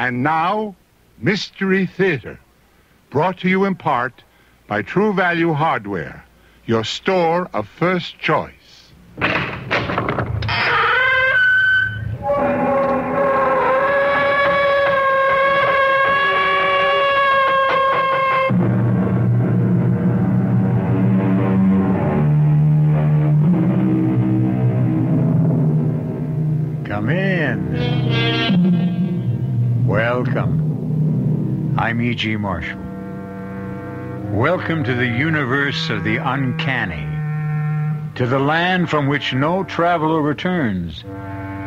And now, Mystery Theater, brought to you in part by True Value Hardware, your store of first choice. Come in. Welcome. I'm E.G. Marshall. Welcome to the universe of the uncanny, to the land from which no traveler returns,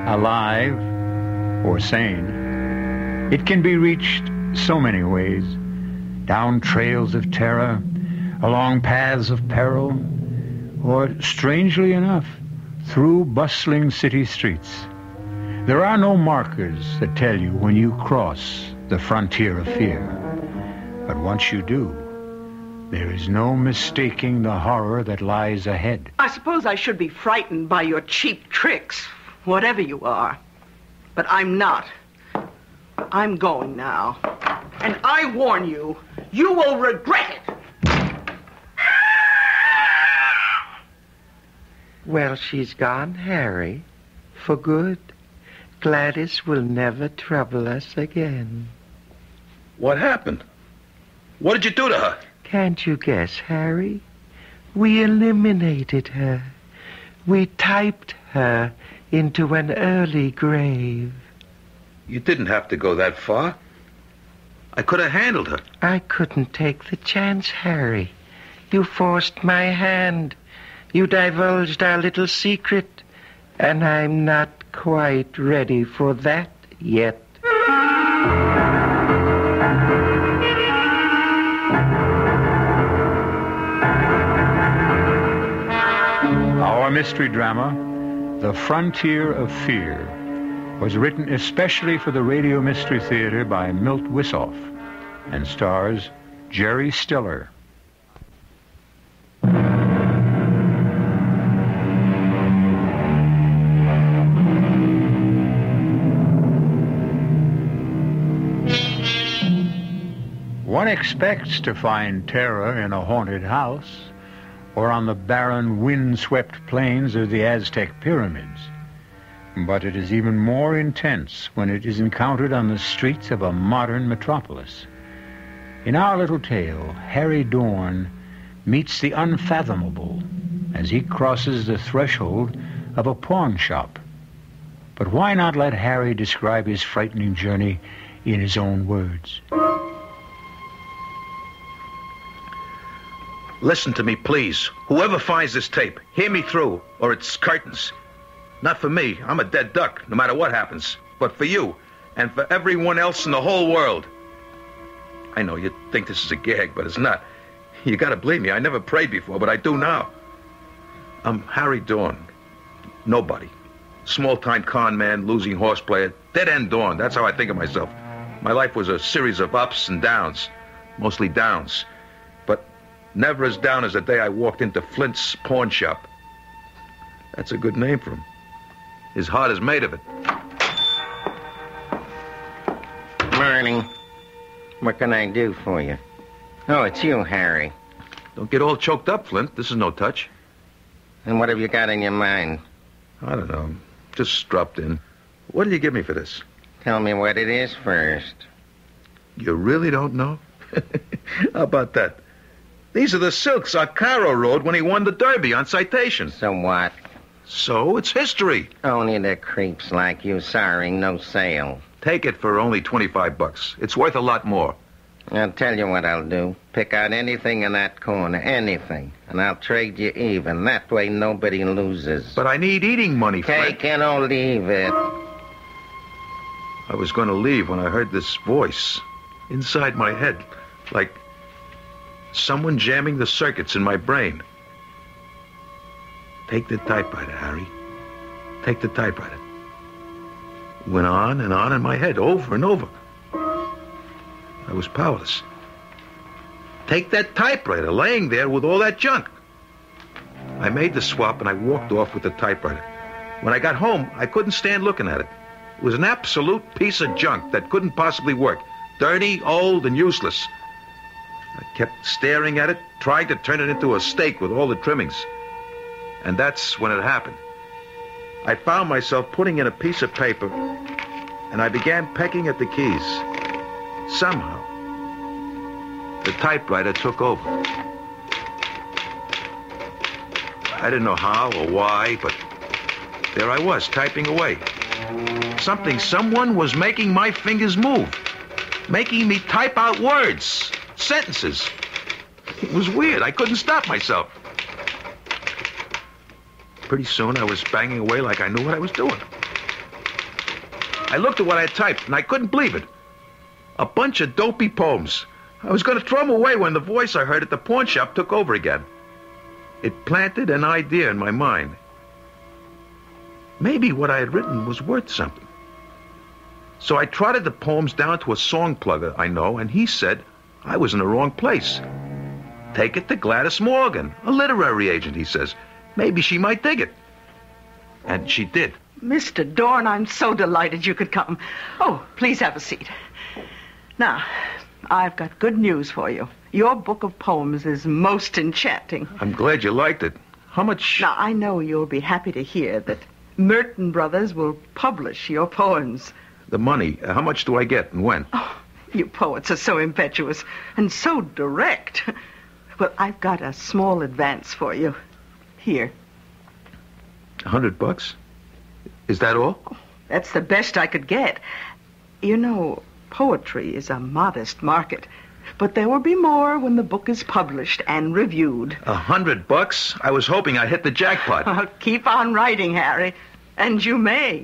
alive or sane. It can be reached so many ways, down trails of terror, along paths of peril, or, strangely enough, through bustling city streets. There are no markers that tell you when you cross the frontier of fear. But once you do, there is no mistaking the horror that lies ahead. I suppose I should be frightened by your cheap tricks, whatever you are. But I'm not. I'm going now. And I warn you, you will regret it. Well, she's gone, Harry. For good. Gladys will never trouble us again. What happened? What did you do to her? Can't you guess, Harry? We eliminated her. We typed her into an early grave. You didn't have to go that far. I could have handled her. I couldn't take the chance, Harry. You forced my hand. You divulged our little secret. And I'm not quite ready for that yet. Our mystery drama, The Frontier of Fear, was written especially for the Radio Mystery Theater by Milt Wissoff and stars Jerry Stiller. One expects to find terror in a haunted house or on the barren, wind-swept plains of the Aztec pyramids. But it is even more intense when it is encountered on the streets of a modern metropolis. In our little tale, Harry Dorn meets the unfathomable as he crosses the threshold of a pawn shop. But why not let Harry describe his frightening journey in his own words? Listen to me, please. Whoever finds this tape, hear me through, or it's curtains. Not for me. I'm a dead duck, no matter what happens. But for you, and for everyone else in the whole world. I know you think this is a gag, but it's not. You gotta believe me. I never prayed before, but I do now. I'm Harry Dorn. Nobody. Small-time con man, losing horse player, dead-end Dorn. That's how I think of myself. My life was a series of ups and downs. Mostly downs. But never as down as the day I walked into Flint's pawn shop. That's a good name for him. His heart is made of it. Morning. What can I do for you? Oh, it's you, Harry. Don't get all choked up, Flint. This is no touch. And what have you got in your mind? I don't know. Just dropped in. What did you give me for this? Tell me what it is first. You really don't know? How about that? These are the silks Arcaro rode when he won the Derby on citation. So what? So it's history. Only the creeps like you siring no sale. Take it for only $25. It's worth a lot more. I'll tell you what I'll do. Pick out anything in that corner, anything, and I'll trade you even. That way nobody loses. But I need eating money, Frank. Take it or leave it. I was going to leave when I heard this voice inside my head, like someone jamming the circuits in my brain. Take the typewriter, Harry. Take the typewriter. Went on in my head, over and over. I was powerless. Take that typewriter, laying there with all that junk. I made the swap and I walked off with the typewriter. When I got home, I couldn't stand looking at it. It was an absolute piece of junk that couldn't possibly work. Dirty, old, and useless. I kept staring at it, trying to turn it into a steak with all the trimmings. And that's when it happened. I found myself putting in a piece of paper, and I began pecking at the keys. Somehow, the typewriter took over. I didn't know how or why, but there I was, typing away. Someone was making my fingers move, making me type out words, sentences. It was weird. I couldn't stop myself. Pretty soon, I was banging away like I knew what I was doing. I looked at what I had typed, and I couldn't believe it. A bunch of dopey poems. I was going to throw them away when the voice I heard at the pawn shop took over again. It planted an idea in my mind. Maybe what I had written was worth something. So I trotted the poems down to a song plugger I know, and he said I was in the wrong place. Take it to Gladys Morgan, a literary agent, he says. Maybe she might dig it. And she did. Mr. Dorn, I'm so delighted you could come. Oh, please have a seat. Now, I've got good news for you. Your book of poems is most enchanting. I'm glad you liked it. How much... Now, I know you'll be happy to hear that Merton Brothers will publish your poems. The money, how much do I get and when? Oh, you poets are so impetuous and so direct. Well, I've got a small advance for you. Here. $100? Is that all? Oh, that's the best I could get. You know, poetry is a modest market. But there will be more when the book is published and reviewed. $100? I was hoping I'd hit the jackpot. Oh, keep on writing, Harry. And you may.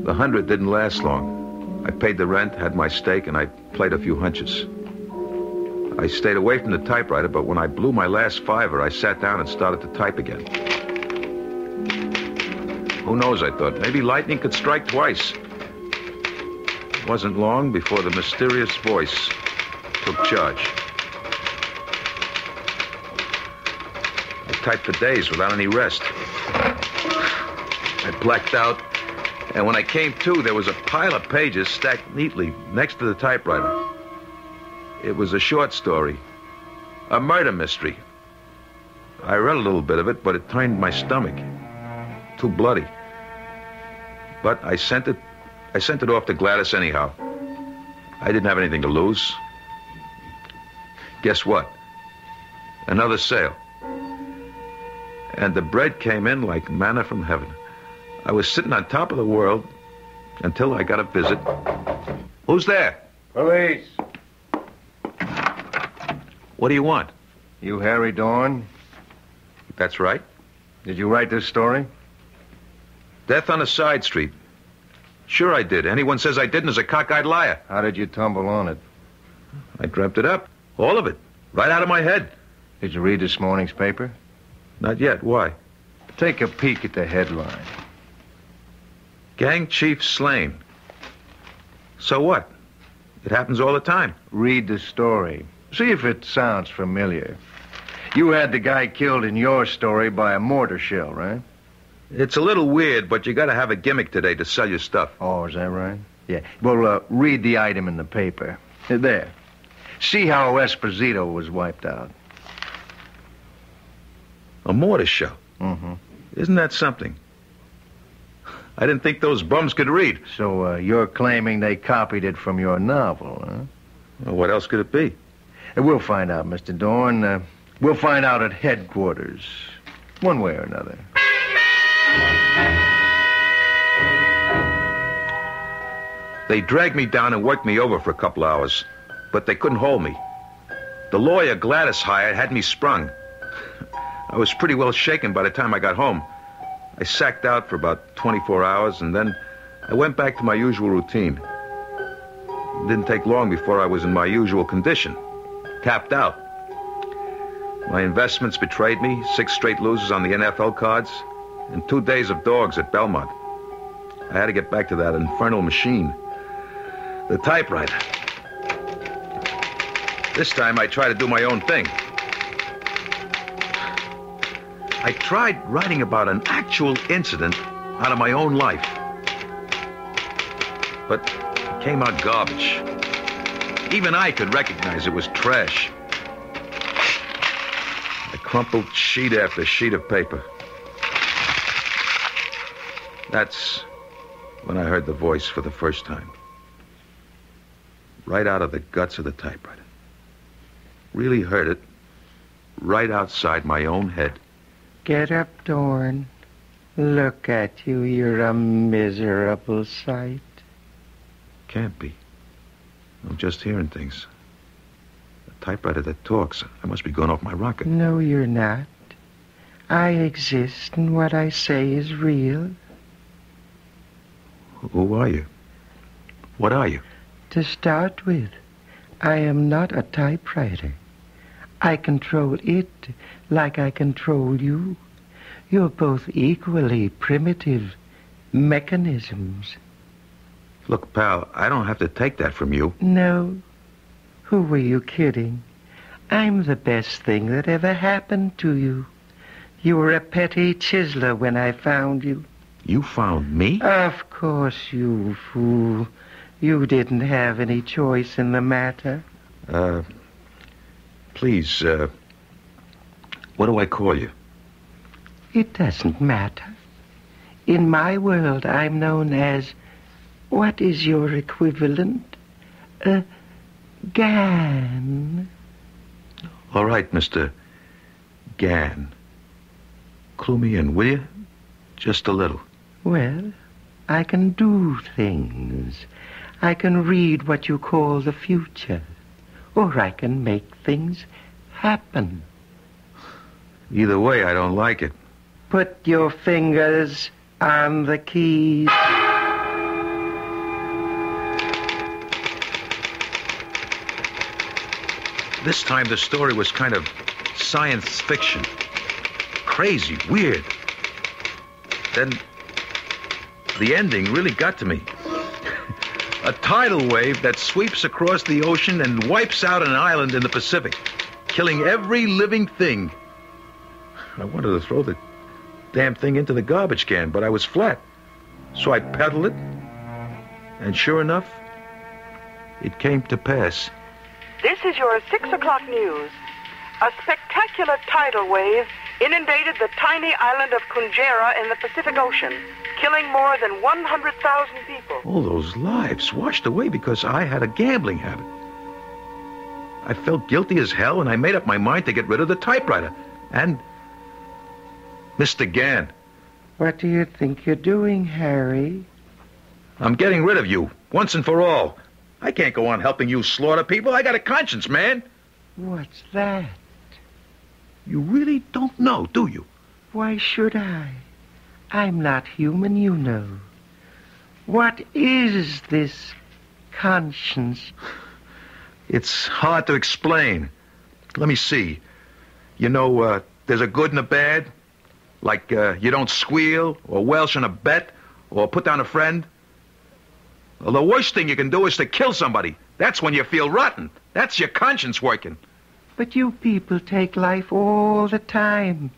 The 100 didn't last long. I paid the rent, had my steak, and I played a few hunches. I stayed away from the typewriter, but when I blew my last $5, I sat down and started to type again. Who knows, I thought. Maybe lightning could strike twice. It wasn't long before the mysterious voice took charge. I typed for days without any rest. I blacked out, and when I came to, there was a pile of pages stacked neatly next to the typewriter. It was a short story, a murder mystery. I read a little bit of it, but it turned my stomach. Too bloody. But I sent it off to Gladys anyhow. I didn't have anything to lose. Guess what? Another sale. And the bread came in like manna from heaven. I was sitting on top of the world until I got a visit. Who's there? Police. What do you want? You Harry Dorn? That's right. Did you write this story? Death on a side street. Sure I did. Anyone says I didn't is a cockeyed liar. How did you tumble on it? I dreamt it up. All of it. Right out of my head. Did you read this morning's paper? Not yet. Why? Take a peek at the headline. Gang chief slain. So what? It happens all the time. Read the story. See if it sounds familiar. You had the guy killed in your story by a mortar shell, right? It's a little weird, but you got to have a gimmick today to sell your stuff. Oh, is that right? Yeah. Well, read the item in the paper. There. See how Esposito was wiped out. A mortar shell? Mm-hmm. Isn't that something? I didn't think those bums could read. So you're claiming they copied it from your novel, huh? Well, what else could it be? We'll find out, Mr. Dorn. We'll find out at headquarters, one way or another. They dragged me down and worked me over for a couple hours, but they couldn't hold me. The lawyer Gladys hired had me sprung. I was pretty well shaken by the time I got home. I sacked out for about 24 hours, and then I went back to my usual routine. It didn't take long before I was in my usual condition. Tapped out. My investments betrayed me, 6 straight losers on the NFL cards, and 2 days of dogs at Belmont. I had to get back to that infernal machine. The typewriter. This time I tried to do my own thing. I tried writing about an actual incident out of my own life. But it came out garbage. Even I could recognize it was trash. I crumpled sheet after sheet of paper. That's when I heard the voice for the first time. Right out of the guts of the typewriter. Really heard it right outside my own head. Get up, Dorn. Look at you. You're a miserable sight. Can't be. I'm just hearing things. A typewriter that talks. I must be going off my rocker. No, you're not. I exist, and what I say is real. Who are you? What are you? To start with, I am not a typewriter. I control it like I control you. You're both equally primitive mechanisms. Look, pal, I don't have to take that from you. No. Who were you kidding? I'm the best thing that ever happened to you. You were a petty chiseler when I found you. You found me? Of course, you fool. You didn't have any choice in the matter. Please, what do I call you? It doesn't matter. In my world, I'm known as... What is your equivalent? Gan. All right, Mr. Gan. Clue me in, will you? Just a little. Well, I can do things. I can read what you call the future. Or I can make things happen. Either way, I don't like it. Put your fingers on the keys. This time the story was kind of science fiction. Crazy, weird. Then the ending really got to me. A tidal wave that sweeps across the ocean and wipes out an island in the Pacific, killing every living thing. I wanted to throw the damn thing into the garbage can, but I was flat. So I pedaled it, and sure enough, it came to pass. This is your 6 o'clock news. A spectacular tidal wave inundated the tiny island of Kunjera in the Pacific Ocean, killing more than 100,000 people. All those lives washed away because I had a gambling habit. I felt guilty as hell, and I made up my mind to get rid of the typewriter. And Mr. Gann. What do you think you're doing, Harry? I'm getting rid of you, once and for all. I can't go on helping you slaughter people. I got a conscience, man. What's that? You really don't know, do you? Why should I? I'm not human, you know. What is this conscience? It's hard to explain. Let me see. You know, there's a good and a bad. Like, you don't squeal, or welsh on a bet, or put down a friend. Well, the worst thing you can do is to kill somebody. That's when you feel rotten. That's your conscience working. But you people take life all the time.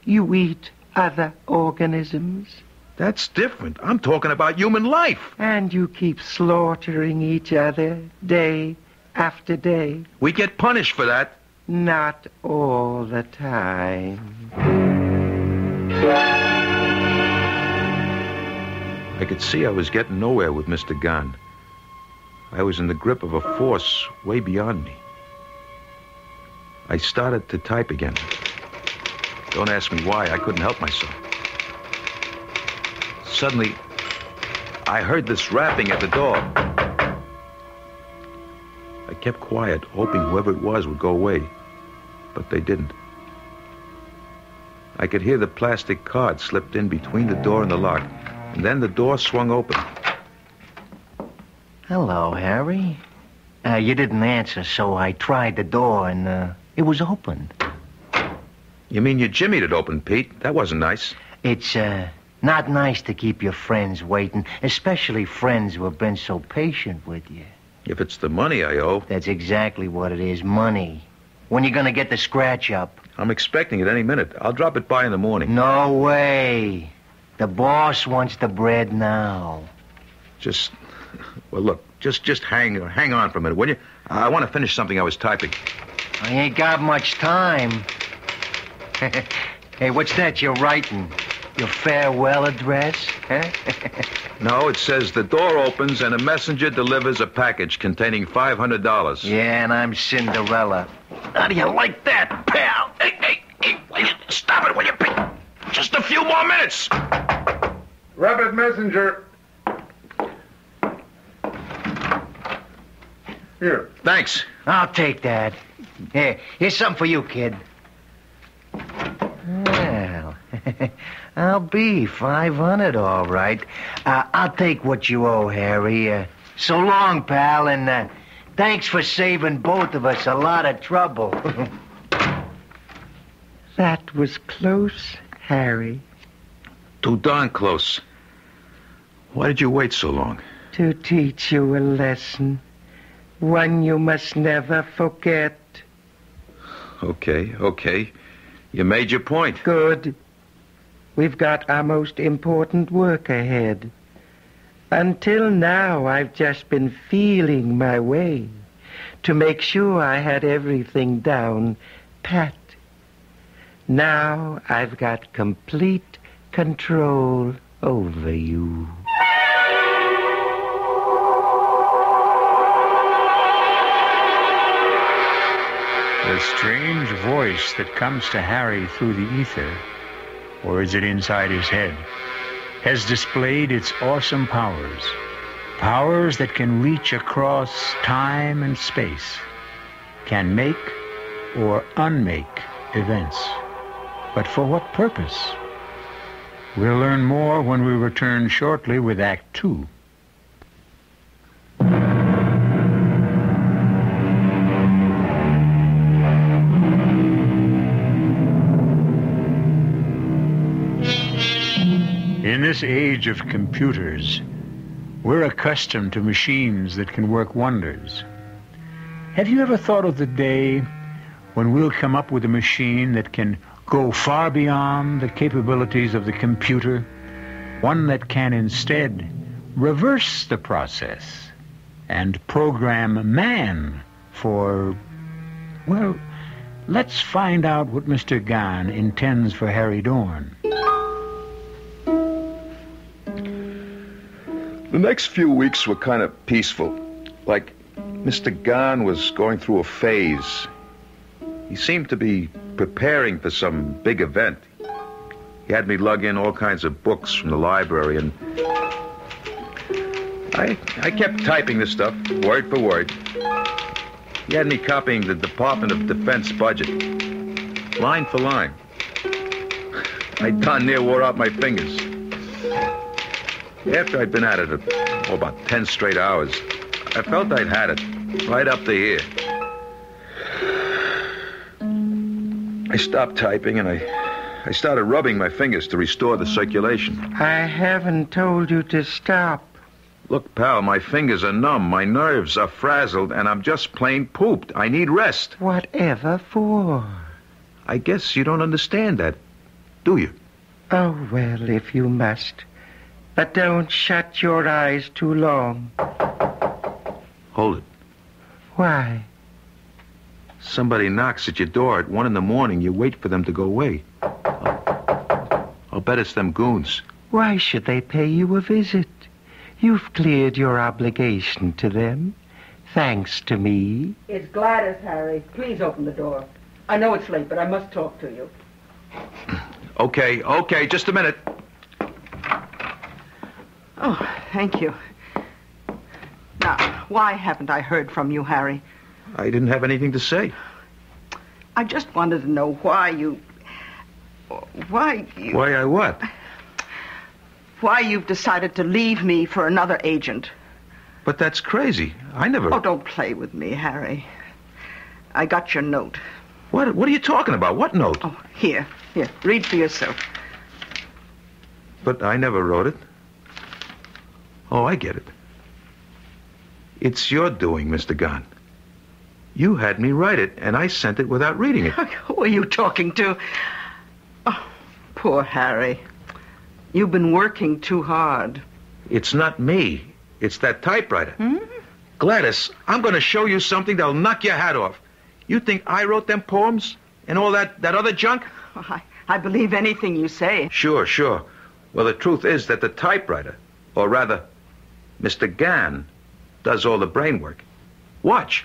You eat other organisms. That's different. I'm talking about human life. And you keep slaughtering each other day after day. We get punished for that. Not all the time. I could see I was getting nowhere with Mr. Gann. I was in the grip of a force way beyond me. I started to type again. Don't ask me why. I couldn't help myself. Suddenly, I heard this rapping at the door. I kept quiet, hoping whoever it was would go away. But they didn't. I could hear the plastic card slipped in between the door and the lock. And then the door swung open. Hello, Harry. You didn't answer, so I tried the door, and it was open. You mean you jimmied it open, Pete? That wasn't nice. It's not nice to keep your friends waiting, especially friends who have been so patient with you. If it's the money I owe. That's exactly what it is, money. When you gonna get the scratch up? I'm expecting it any minute. I'll drop it by in the morning. No way. The boss wants the bread now. Well, look, just hang on for a minute, will you? I want to finish something I was typing. I ain't got much time. Hey, what's that you're writing? Your farewell address? Huh? No, it says the door opens and a messenger delivers a package containing $500. Yeah, and I'm Cinderella. How do you like that, pal? Hey, stop it, will you? Just a few more minutes. Rapid messenger. Here. Thanks. I'll take that. Here, here's something for you, kid. Well, I'll be 500, all right. I'll take what you owe, Harry. So long, pal, and thanks for saving both of us a lot of trouble. That was close, Harry. Too darn close. Why did you wait so long? To teach you a lesson. One you must never forget. Okay. You made your point. Good. We've got our most important work ahead. Until now, I've just been feeling my way to make sure I had everything down pat. Now I've got complete control over you. The strange voice that comes to Harry through the ether, or is it inside his head, has displayed its awesome powers. Powers that can reach across time and space, can make or unmake events. But for what purpose? We'll learn more when we return shortly with Act 2. In this age of computers, we're accustomed to machines that can work wonders. Have you ever thought of the day when we'll come up with a machine that can go far beyond the capabilities of the computer? One that can instead reverse the process and program man for, well, let's find out what Mr. Gahn intends for Harry Dorn. The next few weeks were kind of peaceful. Like Mr. Gahn was going through a phase. He seemed to be preparing for some big event. He had me lug in all kinds of books from the library, and I kept typing this stuff, word for word. He had me copying the Department of Defense budget, line for line. I darn near wore out my fingers. After I'd been at it about 10 straight hours, I felt I'd had it, right up to here. I stopped typing and I started rubbing my fingers to restore the circulation. I haven't told you to stop. Look, pal, my fingers are numb, my nerves are frazzled, and I'm just plain pooped. I need rest. Whatever for? I guess you don't understand that, do you? Oh, well, if you must. But don't shut your eyes too long. Hold it. Why? Somebody knocks at your door at 1 a.m. You wait for them to go away. I'll bet it's them goons. Why should they pay you a visit? You've cleared your obligation to them, thanks to me. It's Gladys, Harry. Please open the door. I know it's late, but I must talk to you. Okay, just a minute. Oh, thank you. Now, why haven't I heard from you, Harry? I didn't have anything to say. I just wanted to know why you... Why I what? Why you've decided to leave me for another agent. But that's crazy. I never... Oh, don't play with me, Harry. I got your note. What are you talking about? What note? Oh, here, read for yourself. But I never wrote it. Oh, I get it. It's your doing, Mr. Gahn. You had me write it, and I sent it without reading it. Who are you talking to? Oh, poor Harry. You've been working too hard. It's not me. It's that typewriter. Gladys, I'm going to show you something that'll knock your hat off. You think I wrote them poems and all that other junk? I believe anything you say. Sure. Well, the truth is that the typewriter, or rather, Mr. Gann, does all the brain work. Watch.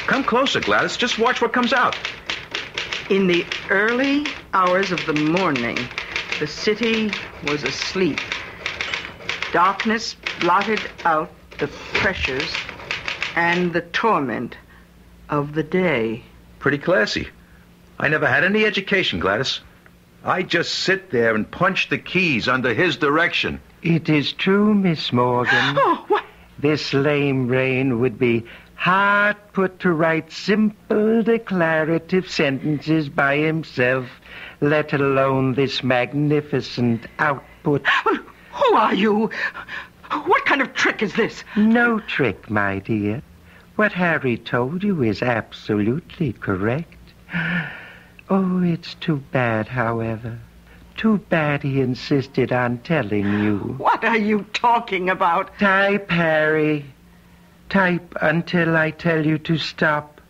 Come closer, Gladys. Just watch what comes out. In the early hours of the morning, the city was asleep. Darkness blotted out the pressures and the torment of the day. Pretty classy. I never had any education, Gladys. I just sit there and punch the keys under his direction. It is true, Miss Morgan. Oh, what? This lame brain would be hard put to write simple declarative sentences by himself, let alone this magnificent output. Well, who are you? What kind of trick is this? No trick, my dear. What Harry told you is absolutely correct. Oh, it's too bad, however. Too bad he insisted on telling you. What are you talking about? Type, Harry. Type until I tell you to stop.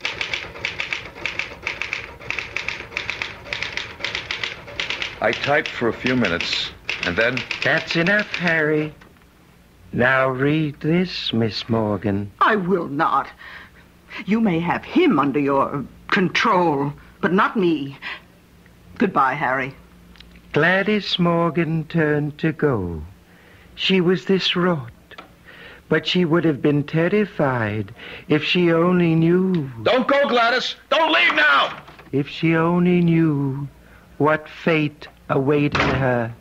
I typed for a few minutes, and then... That's enough, Harry. Now read this, Miss Morgan. I will not. You may have him under your control, but not me. Goodbye, Harry. Gladys Morgan turned to go. She was distraught, but she would have been terrified if she only knew. Don't go, Gladys! Don't leave now! If she only knew what fate awaited her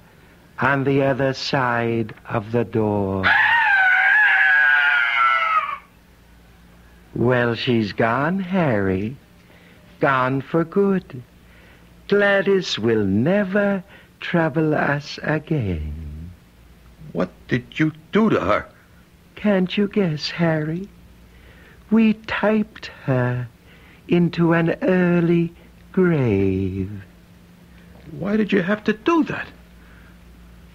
on the other side of the door. Well, she's gone, Harry. Gone for good. Gladys will never trouble us again. What did you do to her? Can't you guess, Harry? We typed her into an early grave. Why did you have to do that?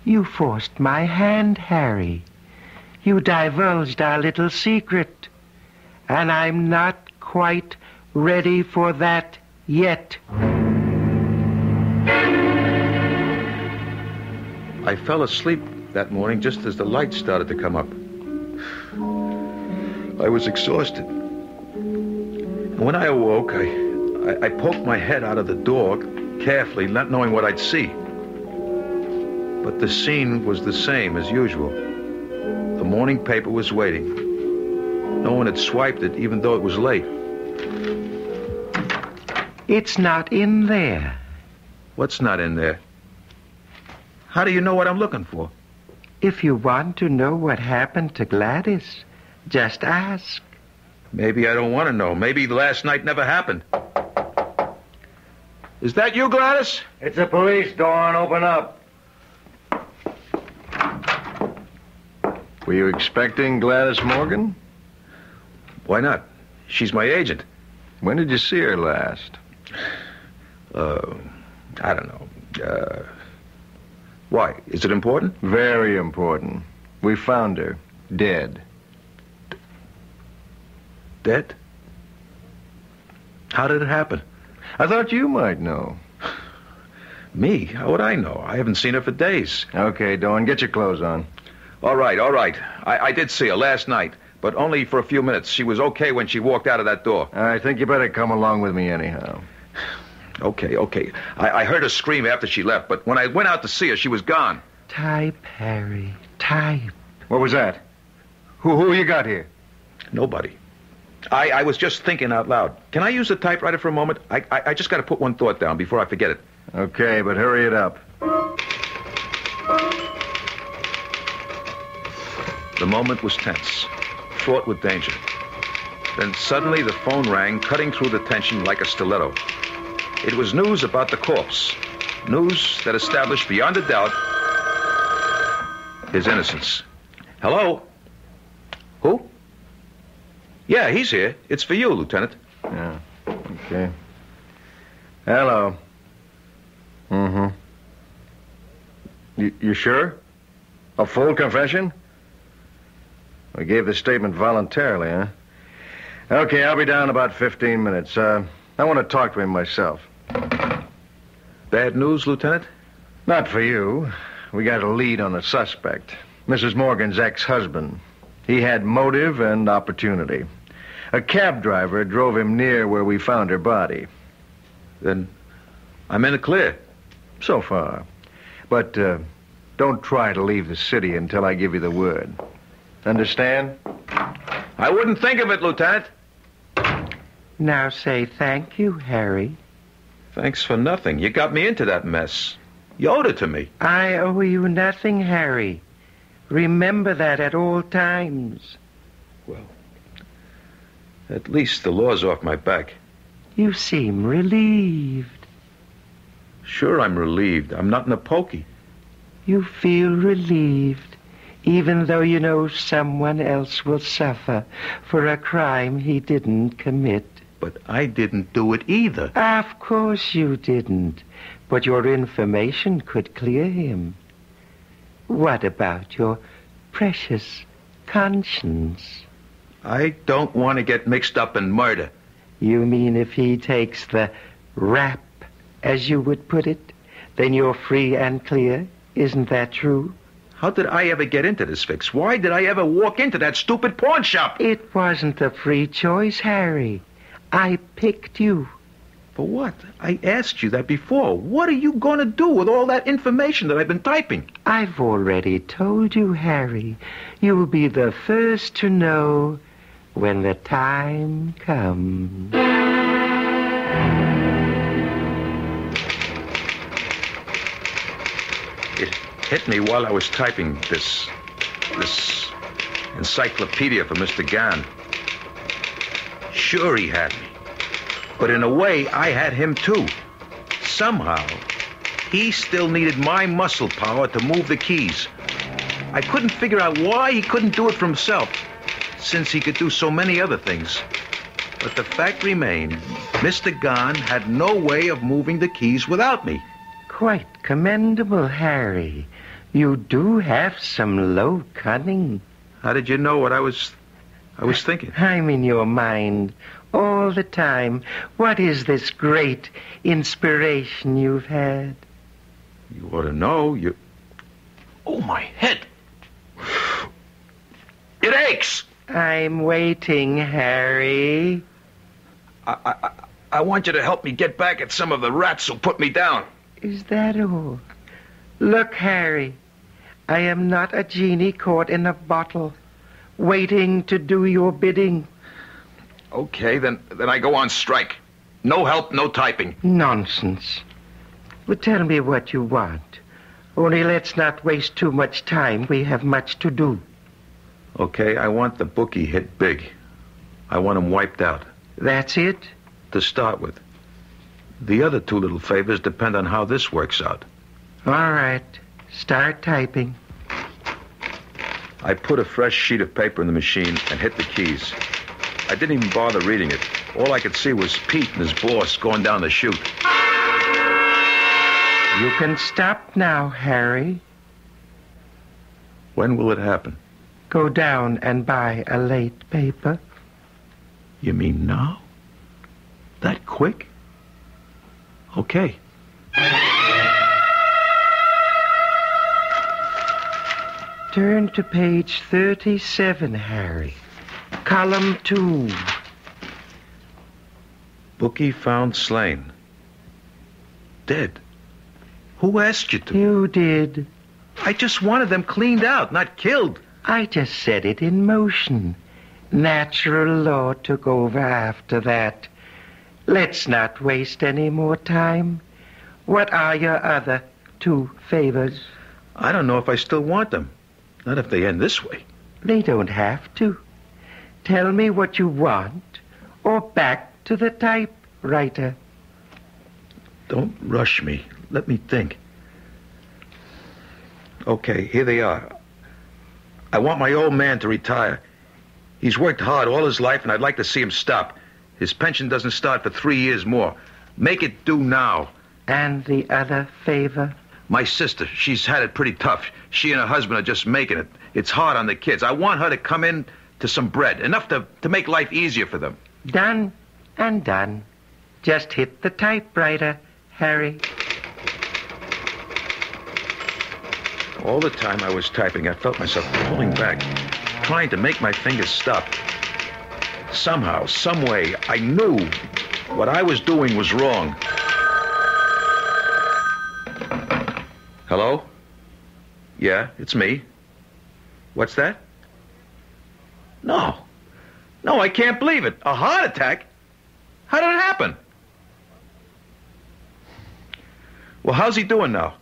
You forced my hand, Harry. You divulged our little secret. And I'm not quite ready for that yet. I fell asleep that morning just as the lights started to come up. I was exhausted. And when I awoke, I poked my head out of the door carefully, not knowing what I'd see. But the scene was the same as usual. The morning paper was waiting. No one had swiped it, even though it was late. It's not in there. What's not in there? How do you know what I'm looking for? If you want to know what happened to Gladys, just ask. Maybe I don't want to know. Maybe last night never happened. Is that you, Gladys? It's the police, Dawn. Open up. Were you expecting Gladys Morgan? Why not? She's my agent. When did you see her last? I don't know. Why? Is it important? Very important. We found her. Dead. Dead? How did it happen? I thought you might know. Me? How would I know? I haven't seen her for days. Okay, Dawn, get your clothes on. All right. I did see her last night, but only for a few minutes. She was okay when she walked out of that door. I think you better come along with me anyhow. Okay. I heard her scream after she left, but when I went out to see her, she was gone. Type, Harry, type. What was that? Who you got here? Nobody. I was just thinking out loud. Can I use the typewriter for a moment? I just got to put one thought down before I forget it. Okay, but hurry it up. The moment was tense, fraught with danger. Then suddenly the phone rang, cutting through the tension like a stiletto. It was news about the corpse. News that established beyond a doubt his innocence. Hello? Who? Yeah, he's here. It's for you, Lieutenant. Yeah, okay. Hello. Mm-hmm. You sure? A full confession? We gave the statement voluntarily, huh? Okay, I'll be down in about 15 minutes. I want to talk to him myself. Bad news, Lieutenant? Not for you. We got a lead on a suspect. Mrs. Morgan's ex-husband. He had motive and opportunity. A cab driver drove him near where we found her body. Then I'm in the clear. So far. But don't try to leave the city until I give you the word. Understand? I wouldn't think of it, Lieutenant. Now say thank you, Harry. Thanks for nothing. You got me into that mess. You owed it to me. I owe you nothing, Harry. Remember that at all times. Well, at least the law's off my back. You seem relieved. Sure, I'm relieved. I'm not in a pokey. You feel relieved, even though you know someone else will suffer for a crime he didn't commit. But I didn't do it either. Of course you didn't, but your information could clear him. What about your precious conscience? I don't want to get mixed up in murder. You mean if he takes the rap, as you would put it, then you're free and clear? Isn't that true? How did I ever get into this fix? Why did I ever walk into that stupid pawn shop? It wasn't a free choice, Harry. I picked you. For what? I asked you that before. What are you going to do with all that information that I've been typing? I've already told you, Harry. You'll be the first to know when the time comes. It hit me while I was typing this encyclopedia for Mr. Gann. Sure, he had me. But in a way, I had him too. Somehow, he still needed my muscle power to move the keys. I couldn't figure out why he couldn't do it for himself, since he could do so many other things. But the fact remained, Mr. Gann had no way of moving the keys without me. Quite commendable, Harry. You do have some low cunning. How did you know what I was thinking? I'm in your mind all the time. What is this great inspiration you've had? You ought to know. Oh, my head. It aches. I'm waiting, Harry. I want you to help me get back at some of the rats who put me down. Is that all? Look, Harry, I am not a genie caught in a bottle, waiting to do your bidding. Okay, then I go on strike. No help, no typing. Nonsense. Well, tell me what you want. Only let's not waste too much time. We have much to do. Okay, I want the bookie hit big. I want him wiped out. That's it? To start with. The other two little favors depend on how this works out. All right. Start typing. I put a fresh sheet of paper in the machine and hit the keys. I didn't even bother reading it. All I could see was Pete and his boss going down the chute. You can stop now, Harry. When will it happen? Go down and buy a late paper. You mean now? That quick? Okay. Turn to page 37, Harry. Column 2. Bookie found slain. Dead. Who asked you to? You did. I just wanted them cleaned out, not killed. I just set it in motion. Natural law took over after that. Let's not waste any more time. What are your other two favors? I don't know if I still want them. Not if they end this way. They don't have to. Tell me what you want, or back to the typewriter. Don't rush me. Let me think. Okay, here they are. I want my old man to retire. He's worked hard all his life, and I'd like to see him stop. His pension doesn't start for 3 years more. Make it due now. And the other favor? My sister, she's had it pretty tough. She and her husband are just making it. It's hard on the kids. I want her to come in to some bread, enough to make life easier for them. Done and done. Just hit the typewriter, Harry. All the time I was typing, I felt myself pulling back, trying to make my fingers stop. Somehow, some way, I knew what I was doing was wrong. Hello? Yeah, it's me. What's that? No, I can't believe it. A heart attack? How did it happen? Well, how's he doing now?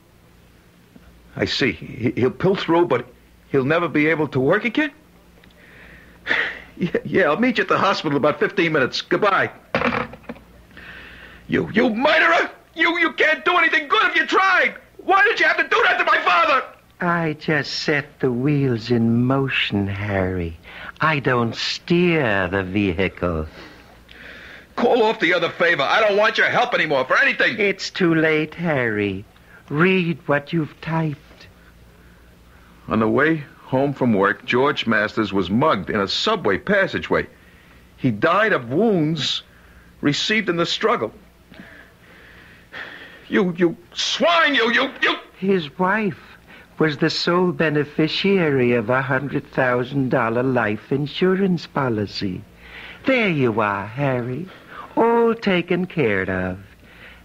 I see. He'll pull through, but he'll never be able to work again? Yeah, I'll meet you at the hospital in about 15 minutes. Goodbye. You murderer! You can't do anything good if you tried! Why did you have to do that to my father? I just set the wheels in motion, Harry. I don't steer the vehicle. Call off the other favor. I don't want your help anymore for anything. It's too late, Harry. Read what you've typed. On the way home from work, George Masters was mugged in a subway passageway. He died of wounds received in the struggle. You swine, you! His wife was the sole beneficiary of a $100,000 life insurance policy. There you are, Harry. All taken care of.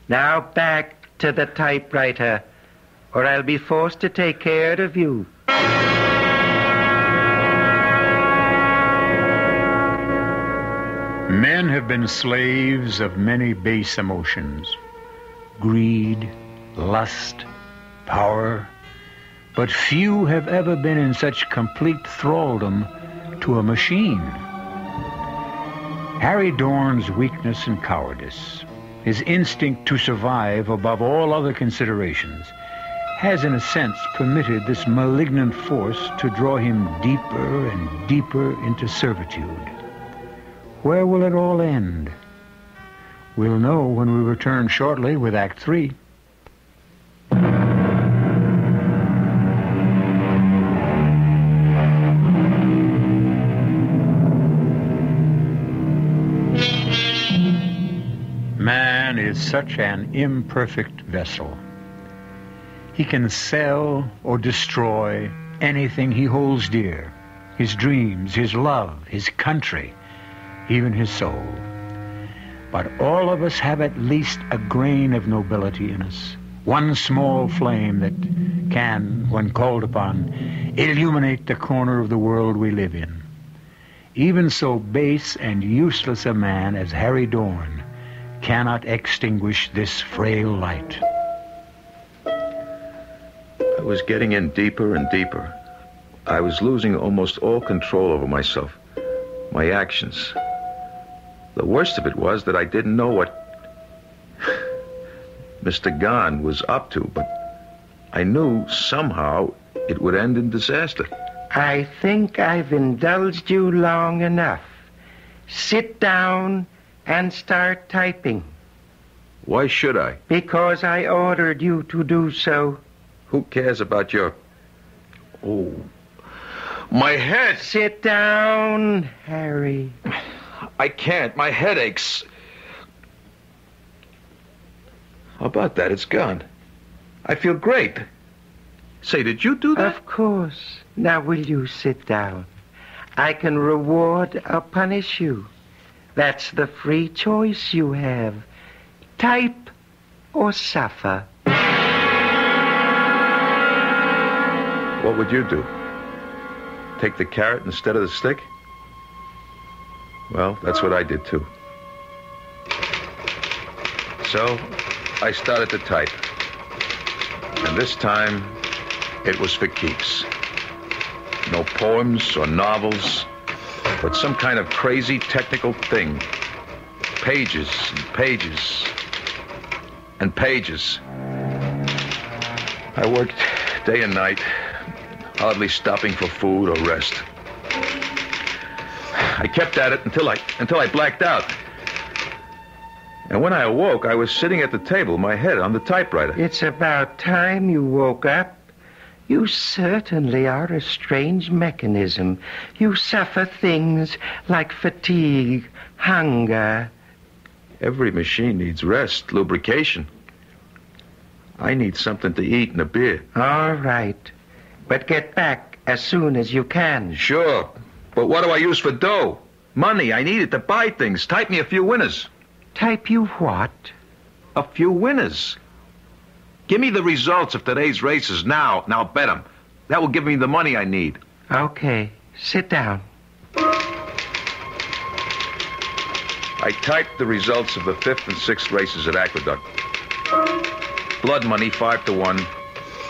Now back to the typewriter, or I'll be forced to take care of you. Men have been slaves of many base emotions. Greed, lust, power. But few have ever been in such complete thraldom to a machine. Harry Dorn's weakness and cowardice, his instinct to survive above all other considerations, has in a sense permitted this malignant force to draw him deeper and deeper into servitude. Where will it all end? We'll know when we return shortly with Act 3. Man is such an imperfect vessel. He can sell or destroy anything he holds dear. His dreams, his love, his country, even his soul. But all of us have at least a grain of nobility in us. One small flame that can, when called upon, illuminate the corner of the world we live in. Even so base and useless a man as Harry Dorn cannot extinguish this frail light. I was getting in deeper and deeper. I was losing almost all control over myself, my actions. The worst of it was that I didn't know what Mr. Gahn was up to, but I knew somehow it would end in disaster. I think I've indulged you long enough. Sit down and start typing. Why should I? Because I ordered you to do so. Who cares about your... Oh, my head! Sit down, Harry. I can't. My head aches. How about that? It's gone. I feel great. Say, did you do that? Of course. Now will you sit down? I can reward or punish you. That's the free choice you have. Type or suffer. What would you do? Take the carrot instead of the stick? Well, that's what I did, too. So, I started to type. And this time, it was for keeps. No poems or novels, but some kind of crazy technical thing. Pages and pages and pages. I worked day and night, hardly stopping for food or rest. I kept at it until I blacked out. And when I awoke, I was sitting at the table, my head on the typewriter. It's about time you woke up. You certainly are a strange mechanism. You suffer things like fatigue, hunger. Every machine needs rest, lubrication. I need something to eat and a beer. All right. But get back as soon as you can. Sure. But what do I use for dough? Money. I need it to buy things. Type me a few winners. Type you what? A few winners. Give me the results of today's races now. Now bet them. That will give me the money I need. Okay. Sit down. I typed the results of the 5th and 6th races at Aqueduct. Blood money 5-1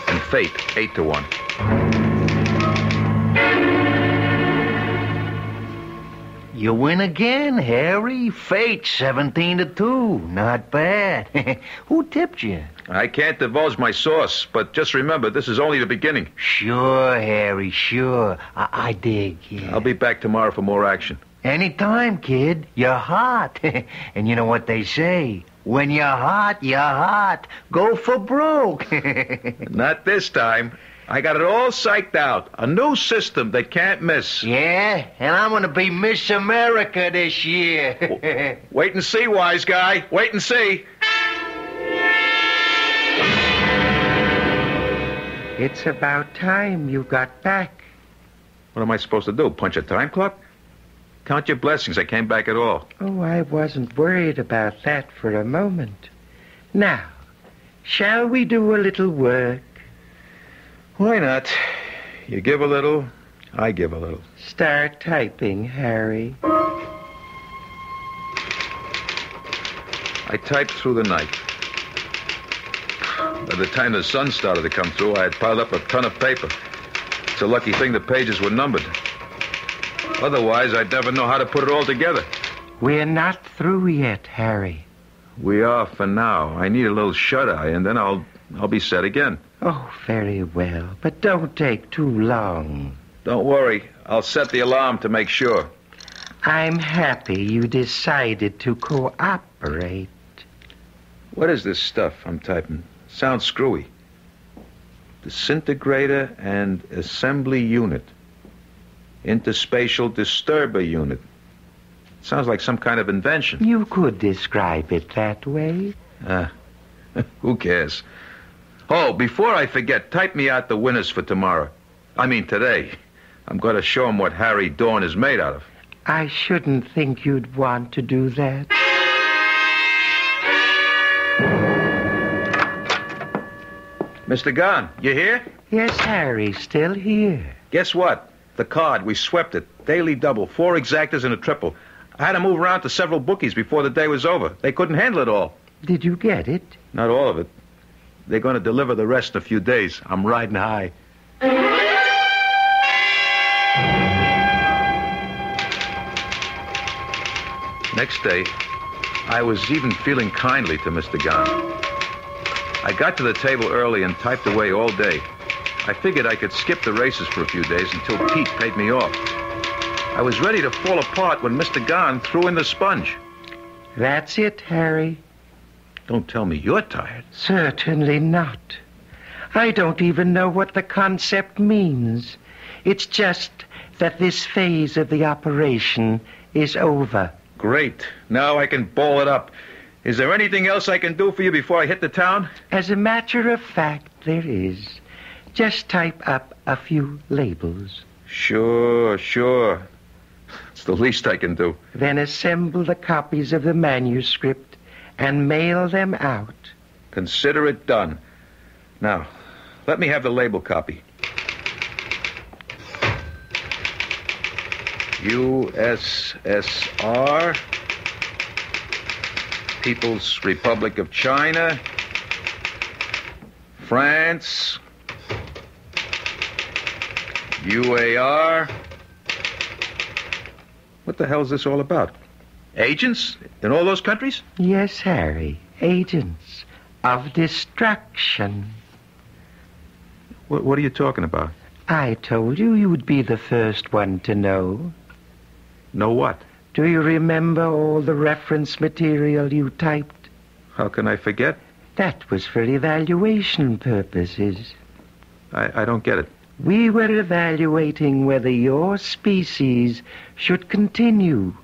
and fate 8-1. You win again, Harry. Fate 17-2. Not bad. Who tipped you? I can't divulge my source, but just remember, this is only the beginning. Sure, Harry, sure. I dig, yeah. I'll be back tomorrow for more action. Anytime, kid. You're hot. And you know what they say? When you're hot, you're hot. Go for broke. Not this time. I got it all psyched out. A new system that can't miss. Yeah? And I'm going to be Miss America this year. Wait and see, wise guy. Wait and see. It's about time you got back. What am I supposed to do? Punch a time clock? Count your blessings. I came back at all. Oh, I wasn't worried about that for a moment. Now, shall we do a little work? Why not? You give a little, I give a little. Start typing, Harry. I typed through the night. By the time the sun started to come through, I had piled up a ton of paper. It's a lucky thing the pages were numbered. Otherwise, I'd never know how to put it all together. We're not through yet, Harry. We are for now. I need a little shut-eye, and then I'll be set again. Oh, very well. But don't take too long. Don't worry. I'll set the alarm to make sure. I'm happy you decided to cooperate. What is this stuff I'm typing? Sounds screwy. Disintegrator and assembly unit. Interspatial disturber unit. Sounds like some kind of invention. You could describe it that way. Who cares? Oh, before I forget, type me out the winners for tomorrow. I mean today. I'm going to show them what Harry Dawn is made out of. I shouldn't think you'd want to do that. Mr. Gunn, you here? Yes, Harry, still here. Guess what? The card, we swept it. Daily double, 4 exactas and a triple. I had to move around to several bookies before the day was over. They couldn't handle it all. Did you get it? Not all of it. They're going to deliver the rest in a few days. I'm riding high. Next day, I was even feeling kindly to Mr. Gunn. I got to the table early and typed away all day. I figured I could skip the races for a few days until Pete paid me off. I was ready to fall apart when Mr. Gunn threw in the sponge. That's it, Harry. Don't tell me you're tired. Certainly not. I don't even know what the concept means. It's just that this phase of the operation is over. Great. Now I can ball it up. Is there anything else I can do for you before I hit the town? As a matter of fact, there is. Just type up a few labels. Sure. It's the least I can do. Then assemble the copies of the manuscript and mail them out. Consider it done. Now, let me have the label copy. USSR, People's Republic of China, France, UAR. What the hell is this all about? Agents in all those countries? Yes, Harry. Agents of destruction. What are you talking about? I told you you'd be the first one to know. Know what? Do you remember all the reference material you typed? How can I forget? That was for evaluation purposes. I don't get it. We were evaluating whether your species should continue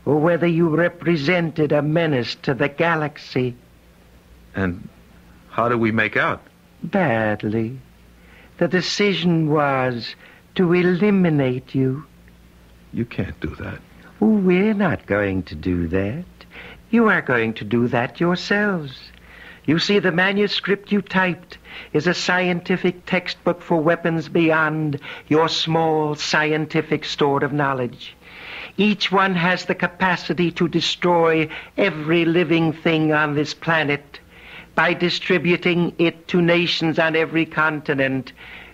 or whether you represented a menace to the galaxy. And how do we make out? Badly. The decision was to eliminate you. You can't do that. Oh, we're not going to do that. You are going to do that yourselves. You see, the manuscript you typed is a scientific textbook for weapons beyond your small scientific store of knowledge. Each one has the capacity to destroy every living thing on this planet. By distributing it to nations on every continent,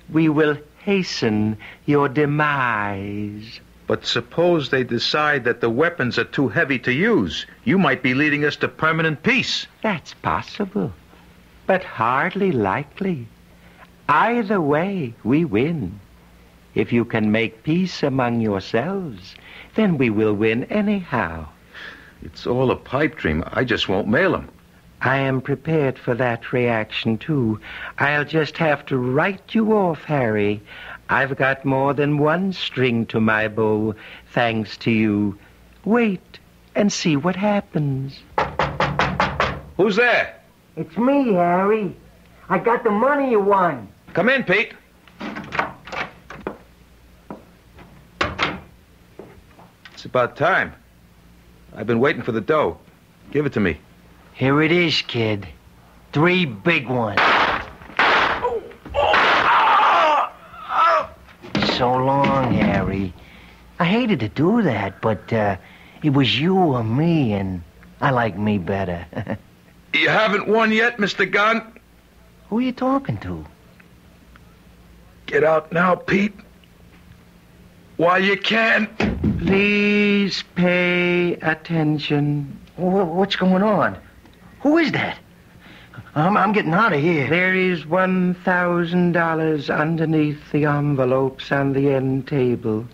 we will hasten your demise. But suppose they decide that the weapons are too heavy to use. You might be leading us to permanent peace. That's possible, but hardly likely. Either way, we win. If you can make peace among yourselves, then we will win anyhow. It's all a pipe dream. I just won't mail them. I am prepared for that reaction, too. I'll just have to write you off, Harry. I've got more than one string to my bow, thanks to you. Wait and see what happens. Who's there? It's me, Harry. I got the money you won. Come in, Pete. It's about time. I've been waiting for the dough. Give it to me. Here it is, kid. 3 big ones. So long, Harry. I hated to do that, but it was you or me, and I like me better. You haven't won yet, Mr. Gunn? Who are you talking to? Get out now, Pete. While you can. Please pay attention. What's going on? Who is that? I'm getting out of here. There is $1,000 underneath the envelopes on the end table.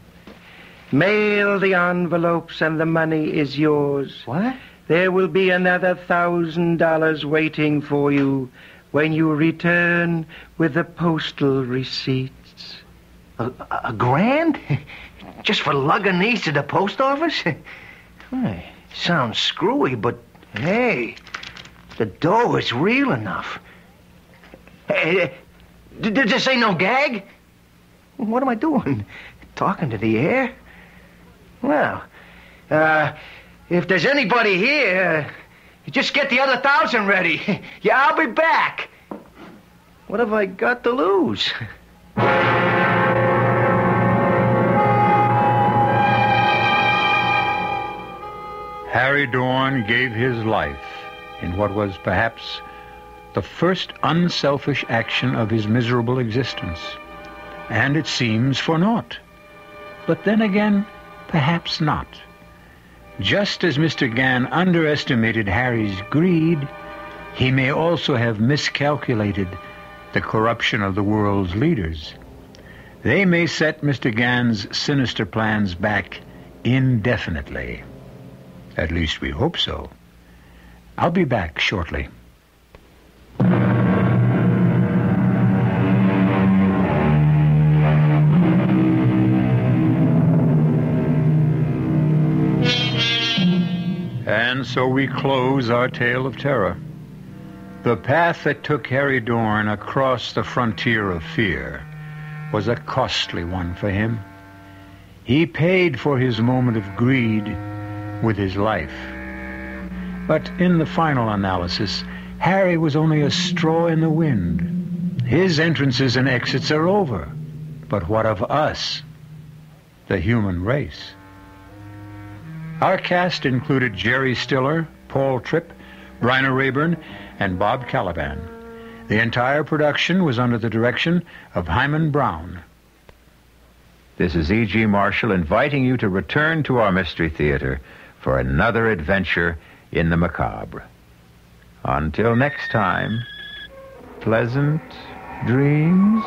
Mail the envelopes and the money is yours. What? There will be another $1,000 waiting for you when you return with the postal receipts. A grand? Just for lugging these to the post office? Sounds screwy, but hey, the dough is real enough. Hey, did this ain't no gag? What am I doing? Talking to the air? Well, if there's anybody here, just get the other 1,000 ready. Yeah, I'll be back. What have I got to lose? Harry Dorn gave his life in what was perhaps the first unselfish action of his miserable existence. And it seems for naught. But then again, perhaps not. Just as Mr. Gann underestimated Harry's greed, he may also have miscalculated the corruption of the world's leaders. They may set Mr. Gann's sinister plans back indefinitely. At least we hope so. I'll be back shortly. And so we close our tale of terror. The path that took Harry Dorn across the frontier of fear was a costly one for him. He paid for his moment of greed with his life. But in the final analysis, Harry was only a straw in the wind. His entrances and exits are over. But what of us, the human race? Our cast included Jerry Stiller, Paul Tripp, Bryna Rayburn, and Bob Caliban. The entire production was under the direction of Himan Brown. This is E.G. Marshall inviting you to return to our Mystery Theater for another adventure in the macabre. Until next time, pleasant dreams.